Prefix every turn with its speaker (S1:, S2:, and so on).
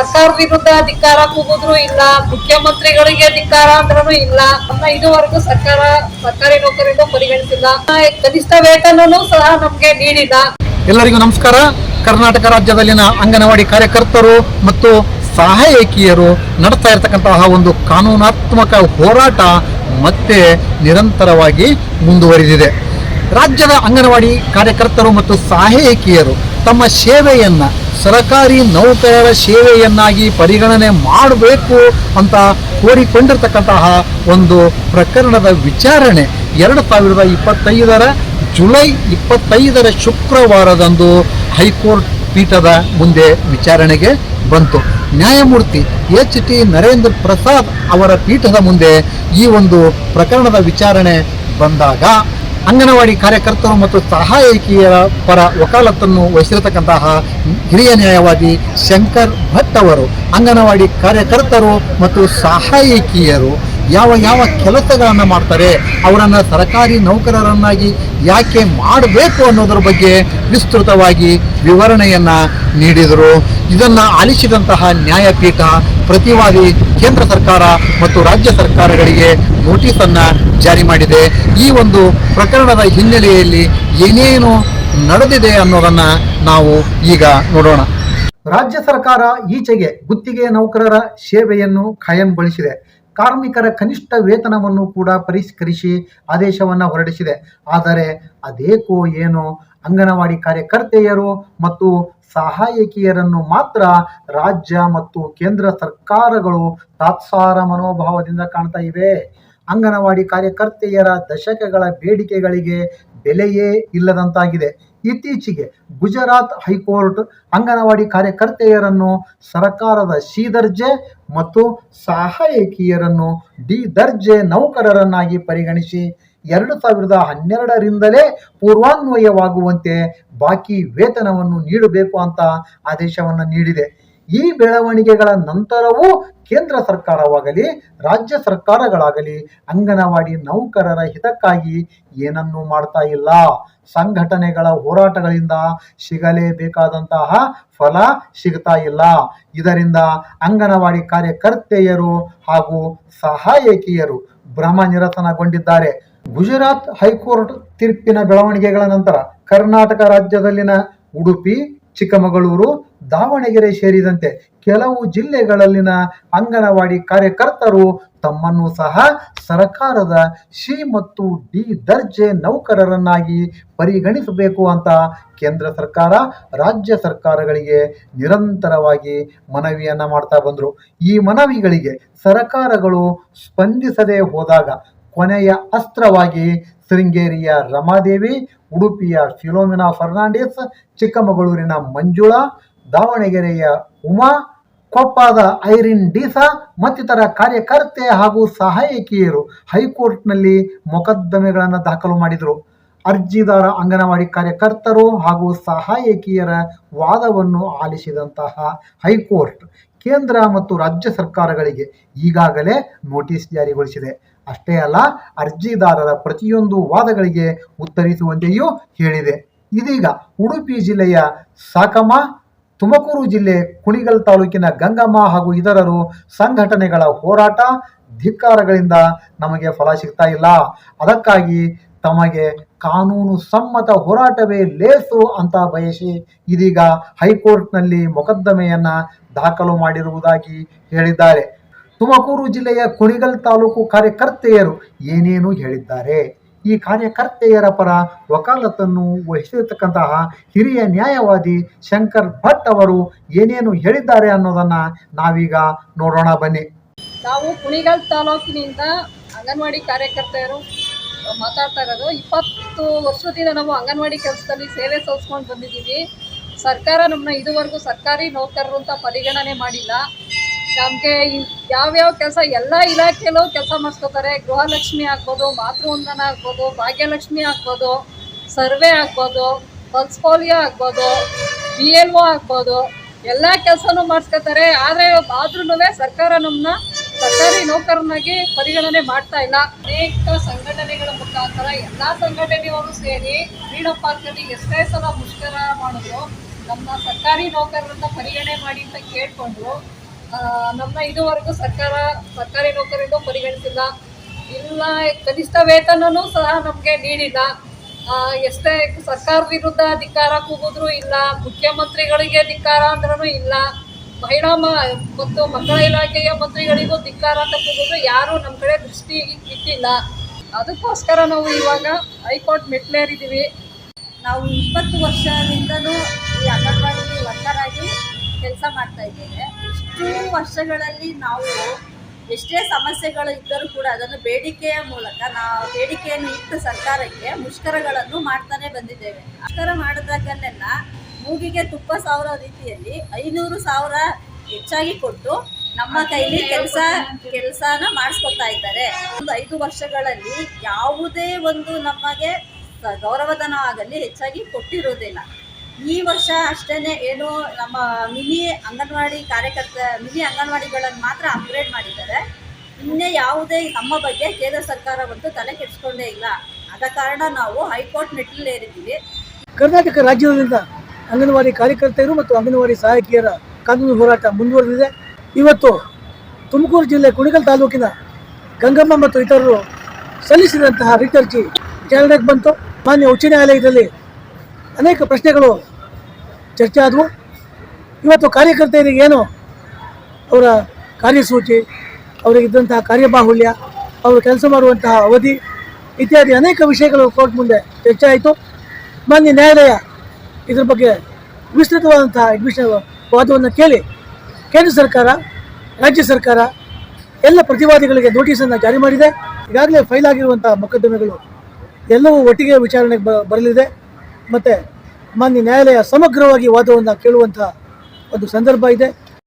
S1: ಸರ್ಕಾರ ವಿರುದ್ಧ ಧಿಕ್ಕಾರ ಕೂಗುದ್ರು ಇಲ್ಲ, ಮುಖ್ಯಮಂತ್ರಿಗಳಿಗೆ ಧಿಕ್ಕಾರ ಅಂದ್ರೂ ಇಲ್ಲ. ಇದುವರೆಗೂ ಸರ್ಕಾರಿ ನೌಕರರಿಗೂ ಪರಿಗಣಿಸಿಲ್ಲ. ಕನಿಷ್ಠ ವೇತನನೂ ಸಹ ನಮ್ಗೆ ನೀಡಿಲ್ಲ.
S2: ಎಲ್ಲರಿಗೂ ನಮಸ್ಕಾರ. ಕರ್ನಾಟಕ ರಾಜ್ಯದಲ್ಲಿನ ಅಂಗನವಾಡಿ ಕಾರ್ಯಕರ್ತರು ಮತ್ತು ಸಹಾಯಕಿಯರು ನಡೆಸ್ತಾ ಇರತಕ್ಕಂತಹ ಒಂದು ಕಾನೂನಾತ್ಮಕ ಹೋರಾಟ ಮತ್ತೆ ನಿರಂತರವಾಗಿ ಮುಂದುವರಿದಿದೆ. ರಾಜ್ಯದ ಅಂಗನವಾಡಿ ಕಾರ್ಯಕರ್ತರು ಮತ್ತು ಸಹಾಯಕಿಯರು ತಮ್ಮ ಸೇವೆಯನ್ನು ಸರಕಾರಿ ನೌಕರರ ಸೇವೆಯನ್ನಾಗಿ ಪರಿಗಣನೆ ಮಾಡಬೇಕು ಅಂತ ಕೋರಿಕೊಂಡಿರ್ತಕ್ಕಂತಹ ಒಂದು ಪ್ರಕರಣದ ವಿಚಾರಣೆ 2025 ಜುಲೈ 25 ಶುಕ್ರವಾರದಂದು ಹೈಕೋರ್ಟ್ ಪೀಠದ ಮುಂದೆ ವಿಚಾರಣೆಗೆ ಬಂತು. ನ್ಯಾಯಮೂರ್ತಿ HT ನರೇಂದ್ರ ಪ್ರಸಾದ್ ಅವರ ಪೀಠದ ಮುಂದೆ ಈ ಒಂದು ಪ್ರಕರಣದ ವಿಚಾರಣೆ ಬಂದಾಗ ಅಂಗನವಾಡಿ ಕಾರ್ಯಕರ್ತರು ಮತ್ತು ಸಹಾಯಕಿಯರ ಪರ ವಕಾಲತ್ತನ್ನು ವಹಿಸಿರತಕ್ಕಂತಹ ಹಿರಿಯ ನ್ಯಾಯವಾದಿ ಶಂಕರ್ ಭಟ್ ಅವರು ಅಂಗನವಾಡಿ ಕಾರ್ಯಕರ್ತರು ಮತ್ತು ಸಹಾಯಕಿಯರು ಯಾವ ಕೆಲಸಗಳನ್ನು ಮಾಡ್ತಾರೆ, ಅವರನ್ನು ಸರ್ಕಾರಿ ನೌಕರರನ್ನಾಗಿ ಯಾಕೆ ಮಾಡಬೇಕು ಅನ್ನೋದ್ರ ಬಗ್ಗೆ ವಿಸ್ತೃತವಾಗಿ ವಿವರಣೆಯನ್ನು ನೀಡಿದರು. ಇದನ್ನು ಆಲಿಸಿದಂತಹ ನ್ಯಾಯಪೀಠ ಪ್ರತಿವಾದಿ ಕೇಂದ್ರ ಸರ್ಕಾರ ಮತ್ತು ರಾಜ್ಯ ಸರ್ಕಾರಗಳಿಗೆ ನೋಟಿಸನ್ನು ಜಾರಿ ಮಾಡಿದೆ. ಈ ಒಂದು ಪ್ರಕರಣದ ಹಿನ್ನೆಲೆಯಲ್ಲಿ ಏನೇನು ನಡೆದಿದೆ ಅನ್ನೋದನ್ನು ನಾವು ಈಗ ನೋಡೋಣ. ರಾಜ್ಯ ಸರ್ಕಾರ ಈಚೆಗೆ ಗುತ್ತಿಗೆ ನೌಕರರ ಸೇವೆಯನ್ನು ಖಾಯಂಗೊಳಿಸಿದೆ. ಕಾರ್ಮಿಕರ ಕನಿಷ್ಠ ವೇತನವನ್ನು ಕೂಡ ಪರಿಷ್ಕರಿಸಿ ಆದೇಶವನ್ನು ಹೊರಡಿಸಿದೆ. ಆದರೆ ಅದೇಕೋ ಏನೋ ಅಂಗನವಾಡಿ ಕಾರ್ಯಕರ್ತೆಯರು ಮತ್ತು ಸಹಾಯಕಿಯರನ್ನು ಮಾತ್ರ ರಾಜ್ಯ ಮತ್ತು ಕೇಂದ್ರ ಸರ್ಕಾರಗಳು ತಾತ್ಸಾರ ಮನೋಭಾವದಿಂದ ಕಾಣ್ತಾ ಇವೆ. ಅಂಗನವಾಡಿ ಕಾರ್ಯಕರ್ತೆಯರ ದಶಕಗಳ ಬೇಡಿಕೆಗಳಿಗೆ ಬೆಲೆಯೇ ಇಲ್ಲದಂತಾಗಿದೆ. ಇತ್ತೀಚೆಗೆ ಗುಜರಾತ್ ಹೈಕೋರ್ಟ್ ಅಂಗನವಾಡಿ ಕಾರ್ಯಕರ್ತೆಯರನ್ನು ಸರ್ಕಾರದ ಸಿ ದರ್ಜೆ ಮತ್ತು ಸಹಾಯಕಿಯರನ್ನು ಡಿ ದರ್ಜೆ ನೌಕರರನ್ನಾಗಿ ಪರಿಗಣಿಸಿ 2012ರಿಂದಲೇ ಪೂರ್ವಾನ್ವಯವಾಗುವಂತೆ ಬಾಕಿ ವೇತನವನ್ನು ನೀಡಬೇಕು ಅಂತ ಆದೇಶವನ್ನು ನೀಡಿದೆ. ಈ ಬೆಳವಣಿಗೆಗಳ ನಂತರವೂ ಕೇಂದ್ರ ಸರ್ಕಾರವಾಗಲಿ ರಾಜ್ಯ ಸರ್ಕಾರಗಳಾಗಲಿ ಅಂಗನವಾಡಿ ನೌಕರರ ಹಿತಕ್ಕಾಗಿ ಏನನ್ನೂ ಮಾಡ್ತಾ ಇಲ್ಲ. ಸಂಘಟನೆಗಳ ಹೋರಾಟಗಳಿಂದ ಸಿಗಲೇಬೇಕಾದಂತಹ ಫಲ ಸಿಗ್ತಾ ಇಲ್ಲ. ಇದರಿಂದ ಅಂಗನವಾಡಿ ಕಾರ್ಯಕರ್ತೆಯರು ಹಾಗೂ ಸಹಾಯಕಿಯರು ಭ್ರಮನಿರಸನಗೊಂಡಿದ್ದಾರೆ. ಗುಜರಾತ್ ಹೈಕೋರ್ಟ್ ತೀರ್ಪಿನ ಬೆಳವಣಿಗೆಗಳ ನಂತರ ಕರ್ನಾಟಕ ರಾಜ್ಯದಲ್ಲಿನ ಉಡುಪಿ, ಚಿಕ್ಕಮಗಳೂರು, ದಾವಣಗೆರೆ ಸೇರಿದಂತೆ ಕೆಲವು ಜಿಲ್ಲೆಗಳಲ್ಲಿನ ಅಂಗನವಾಡಿ ಕಾರ್ಯಕರ್ತರು ತಮ್ಮನ್ನು ಸಹ ಸರ್ಕಾರದ ಸಿ ಮತ್ತು ಡಿ ದರ್ಜೆ ನೌಕರರನ್ನಾಗಿ ಪರಿಗಣಿಸಬೇಕು ಅಂತ ಕೇಂದ್ರ ಸರ್ಕಾರ ರಾಜ್ಯ ಸರ್ಕಾರಗಳಿಗೆ ನಿರಂತರವಾಗಿ ಮನವಿಯನ್ನ ಮಾಡ್ತಾ ಬಂದರು. ಈ ಮನವಿಗಳಿಗೆ ಸರ್ಕಾರಗಳು ಸ್ಪಂದಿಸದೆ ಹೋದಾಗ ಕೊನೆಯ ಅಸ್ತ್ರವಾಗಿ ಶೃಂಗೇರಿಯ ರಮಾದೇವಿ, ಉಡುಪಿಯ ಫಿಲೋಮಿನಾ ಫರ್ನಾಂಡಿಸ್, ಚಿಕ್ಕಮಗಳೂರಿನ ಮಂಜುಳಾ, ದಾವಣಗೆರೆಯ ಉಮಾ, ಕೊಪ್ಪದ ಐರಿನ್ ಡೀಸಾ ಮತ್ತಿತರ ಕಾರ್ಯಕರ್ತೆ ಹಾಗೂ ಸಹಾಯಕಿಯರು ಹೈಕೋರ್ಟ್ನಲ್ಲಿ ಮೊಕದ್ದಮೆಗಳನ್ನು ದಾಖಲು ಮಾಡಿದರು. ಅರ್ಜಿದಾರ ಅಂಗನವಾಡಿ ಕಾರ್ಯಕರ್ತರು ಹಾಗೂ ಸಹಾಯಕಿಯರ ವಾದವನ್ನು ಆಲಿಸಿದಂತಹ ಹೈಕೋರ್ಟ್ ಕೇಂದ್ರ ಮತ್ತು ರಾಜ್ಯ ಸರ್ಕಾರಗಳಿಗೆ ಈಗಾಗಲೇ ನೋಟಿಸ್ ಜಾರಿಗೊಳಿಸಿದೆ. ಅಷ್ಟೇ ಅಲ್ಲ, ಅರ್ಜಿದಾರರ ಪ್ರತಿಯೊಂದು ವಾದಗಳಿಗೆ ಉತ್ತರಿಸುವಂತೆಯೂ ಹೇಳಿದೆ. ಇದೀಗ ಉಡುಪಿ ಜಿಲ್ಲೆಯ ಸಾಕಮ್ಮ, ತುಮಕೂರು ಜಿಲ್ಲೆ ಕುಣಿಗಲ್ ತಾಲೂಕಿನ ಗಂಗಮ್ಮ ಹಾಗೂ ಇತರರು ಸಂಘಟನೆಗಳ ಹೋರಾಟ ಧಿಕ್ಕಾರಗಳಿಂದ ನಮಗೆ ಫಲ ಸಿಗ್ತಾ ಇಲ್ಲ, ಅದಕ್ಕಾಗಿ ತಮಗೆ ಕಾನೂನು ಸಮ್ಮತ ಹೋರಾಟವೇ ಲೇಸು ಅಂತ ಬಯಸಿ ಇದೀಗ ಹೈಕೋರ್ಟ್ನಲ್ಲಿ ಮೊಕದ್ದಮೆಯನ್ನ ದಾಖಲು ಮಾಡಿರುವುದಾಗಿ ಹೇಳಿದ್ದಾರೆ. ತುಮಕೂರು ಜಿಲ್ಲೆಯ ಕುಣಿಗಲ್ ತಾಲೂಕು ಕಾರ್ಯಕರ್ತೆಯರು ಏನೇನು ಹೇಳಿದ್ದಾರೆ, ಈ ಕಾರ್ಯಕರ್ತೆಯರ ಪರ ವಕಾಲತ್ತನ್ನು ವಹಿಸಿರ್ತಕ್ಕಂತಹ ಹಿರಿಯ ನ್ಯಾಯವಾದಿ ಶಂಕರ್ ಭಟ್ ಅವರು ಏನೇನು ಹೇಳಿದ್ದಾರೆ ಅನ್ನೋದನ್ನ ನಾವೀಗ ನೋಡೋಣ ಬನ್ನಿ.
S1: ನಾವು ಕುಣಿಗಲ್ ತಾಲೂಕಿನಿಂದ ಅಂಗನವಾಡಿ ಕಾರ್ಯಕರ್ತೆಯರು ಮಾತಾಡ್ತಾ ಇರೋದು. 20 ವರ್ಷದಿಂದ ನಾವು ಅಂಗನವಾಡಿ ಕೆಲಸದಲ್ಲಿ ಸೇವೆ ಸಲ್ಲಿಸ್ಕೊಂಡು ಬಂದಿದ್ದೀವಿ. ಸರ್ಕಾರ ನಮ್ಮನ್ನ ಇದುವರೆಗೂ ಸರ್ಕಾರಿ ನೌಕರರು ಅಂತ ಪರಿಗಣನೆ ಮಾಡಿಲ್ಲ. ನಮಗೆ ಯಾವ್ಯಾವ ಕೆಲಸ ಎಲ್ಲ ಇಲಾಖೆಯಲ್ಲೂ ಕೆಲಸ ಮಾಡಿಸ್ಕೋತಾರೆ. ಗೃಹಲಕ್ಷ್ಮಿ ಆಗ್ಬೋದು, ಮಾತೃವಂದನ ಆಗ್ಬೋದು, ಭಾಗ್ಯಲಕ್ಷ್ಮಿ ಆಗ್ಬೋದು, ಸರ್ವೆ ಆಗ್ಬೋದು, ಪಲ್ಸ್ ಪೋಲಿಯೋ ಆಗ್ಬೋದು, BLO ಆಗ್ಬೋದು, ಎಲ್ಲ ಕೆಲಸನೂ ಮಾಡಿಸ್ಕೋತಾರೆ. ಆದ್ರೂ ಸರ್ಕಾರ ನಮ್ಮನ್ನ ಸರ್ಕಾರಿ ನೌಕರನಾಗಿ ಪರಿಗಣನೆ ಮಾಡ್ತಾ ಇಲ್ಲ. ಅನೇಕ ಸಂಘಟನೆಗಳ ಮುಖಾಂತರ ಎಲ್ಲ ಸಂಘಟನೆಯವರು ಸೇರಿ ಫ್ರೀಡಂ ಪಾರ್ಕಲ್ಲಿ ಎಷ್ಟೇ ಸಲ ಮುಷ್ಕರ ಮಾಡಿದ್ರು ನಮ್ಮ ಸರ್ಕಾರಿ ನೌಕರರನ್ನ ಪರಿಗಣನೆ ಮಾಡಿ ಅಂತ ಕೇಳ್ಕೊಂಡ್ರು. ನಮ್ಮ ಇದುವರೆಗೂ ಸರ್ಕಾರಿ ನೌಕರರಿಗೂ ಪರಿಗಣಿಸಿಲ್ಲ. ಇಲ್ಲ, ಕನಿಷ್ಠ ವೇತನನೂ ಸಹ ನಮಗೆ ನೀಡಿಲ್ಲ. ಎಷ್ಟೇ ಸರ್ಕಾರದ ವಿರುದ್ಧ ಧಿಕ್ಕಾರ ಕೂಗಿದ್ರು ಇಲ್ಲ, ಮುಖ್ಯಮಂತ್ರಿಗಳಿಗೆ ಧಿಕ್ಕಾರ ಅಂದ್ರೂ ಇಲ್ಲ, ಮಹಿಳಾ ಮತ್ತು ಮಕ್ಕಳ ಇಲಾಖೆಯ ಮಂತ್ರಿಗಳಿಗೂ ಧಿಕ್ಕಾರ ಅಂತ ಕೂಗಿದ್ರು ಯಾರೂ ನಮ್ಮ ಕಡೆ ದೃಷ್ಟಿ ಇಟ್ಟಿಲ್ಲ. ಅದಕ್ಕೋಸ್ಕರ ನಾವು ಇವಾಗ ಹೈಕೋರ್ಟ್ ಮೆಟ್ಲೇರಿದ್ದೀವಿ.
S3: ನಾವು 20 ವರ್ಷದಿಂದಲೂ ಈ ಅಂಗನವಾಡಿ ವರ್ಕರ್ ಆಗಿ ಕೆಲಸ ಮಾಡ್ತಾ ಇದ್ದೇವೆ. ಇಷ್ಟು ವರ್ಷಗಳಲ್ಲಿ ನಾವು ಎಷ್ಟೇ ಸಮಸ್ಯೆಗಳು ಇದ್ದರೂ ಕೂಡ ಅದನ್ನು ಬೇಡಿಕೆಯ ಮೂಲಕ ನಾವು ಬೇಡಿಕೆಯನ್ನು ಇಟ್ಟು ಸರ್ಕಾರಕ್ಕೆ ಮುಷ್ಕರಗಳನ್ನು ಮಾಡ್ತಾನೆ ಬಂದಿದ್ದೇವೆ. ಮುಷ್ಕರ ಮಾಡಿದಾಗಲ್ಲೆಲ್ಲ ಮೂಗಿಗೆ ತುಪ್ಪ ಸಾವಿರ ರೀತಿಯಲ್ಲಿ 500,000 ಹೆಚ್ಚಾಗಿ ಕೊಟ್ಟು ನಮ್ಮ ಕೈಲಿ ಕೆಲಸನ ಮಾಡಿಸ್ಕೊತಾ ಇದ್ದಾರೆ. ಒಂದು 5 ವರ್ಷಗಳಲ್ಲಿ ಯಾವುದೇ ಒಂದು ನಮಗೆ ಗೌರವಧನ ಆಗಲಿ ಹೆಚ್ಚಾಗಿ ಕೊಟ್ಟಿರೋದಿಲ್ಲ. ಈ ವರ್ಷ ಅಷ್ಟೇ ಏನು ನಮ್ಮ ಮಿನಿ ಅಂಗನವಾಡಿಗಳನ್ನು ಮಾತ್ರ ಅಪ್ಗ್ರೇಡ್ ಮಾಡಿದ್ದಾರೆ. ಇನ್ನೇ ಯಾವುದೇ ನಮ್ಮ ಬಗ್ಗೆ ಕೇಂದ್ರ ಸರ್ಕಾರವಂತೂ ತಲೆ ಕೆಡಿಸ್ಕೊಂಡೇ ಇಲ್ಲ. ಆದ ಕಾರಣ ನಾವು ಹೈಕೋರ್ಟ್ ಮೆಟ್ಟಿಲೇರಿದ್ದೀವಿ.
S4: ಕರ್ನಾಟಕ ರಾಜ್ಯದಿಂದ ಅಂಗನವಾಡಿ ಕಾರ್ಯಕರ್ತೆಯರು ಮತ್ತು ಅಂಗನವಾಡಿ ಸಹಾಯಕಿಯರ ಕಾನೂನು ಹೋರಾಟ ಮುಂದುವರೆದಿದೆ. ಇವತ್ತು ತುಮಕೂರು ಜಿಲ್ಲೆ ಕುಣಿಗಲ್ ತಾಲೂಕಿನ ಗಂಗಮ್ಮ ಮತ್ತು ಇತರರು ಸಲ್ಲಿಸಿದಂತಹ ರಿಟ್ ಅರ್ಜಿ ವಿಚಾರಣೆಗೆ ಬಂತು. ಮಾನ್ಯ ಉಚ್ಚ ನ್ಯಾಯಾಲಯದಲ್ಲಿ ಅನೇಕ ಪ್ರಶ್ನೆಗಳು ಚರ್ಚೆ ಆದವು. ಇವತ್ತು ಕಾರ್ಯಕರ್ತೆಯರಿಗೆ ಏನು ಅವರ ಕಾರ್ಯಸೂಚಿ, ಅವರಿಗಿದ್ದಂತಹ ಕಾರ್ಯಬಾಹುಳ್ಯ, ಅವರು ಕೆಲಸ ಮಾಡುವಂತಹ ಅವಧಿ ಇತ್ಯಾದಿ ಅನೇಕ ವಿಷಯಗಳು ಕೋರ್ಟ್ ಮುಂದೆ ಚರ್ಚೆ ಆಯಿತು. ಮಾನ್ಯ ನ್ಯಾಯಾಲಯ ಇದರ ಬಗ್ಗೆ ವಿಸ್ತೃತವಾದಂತಹ ಅಡ್ಮಿಷನ್ ವಾದವನ್ನು ಕೇಳಿ ಕೇಂದ್ರ ಸರ್ಕಾರ, ರಾಜ್ಯ ಸರ್ಕಾರ ಎಲ್ಲ ಪ್ರತಿವಾದಿಗಳಿಗೆ ನೋಟಿಸನ್ನು ಜಾರಿ ಮಾಡಿದೆ. ಈಗಾಗಲೇ ಫೈಲ್ ಆಗಿರುವಂತಹ ಮೊಕದ್ದಮೆಗಳು ಎಲ್ಲವೂ ಒಟ್ಟಿಗೆ ವಿಚಾರಣೆಗೆ ಬರಲಿದೆ. ಮತ್ತು ಮಾನ್ಯ ನ್ಯಾಯಾಲಯ ಸಮಗ್ರವಾಗಿ ವಾದವನ್ನು ಕೇಳುವಂಥ ಒಂದು ಸಂದರ್ಭ ಇದೆ.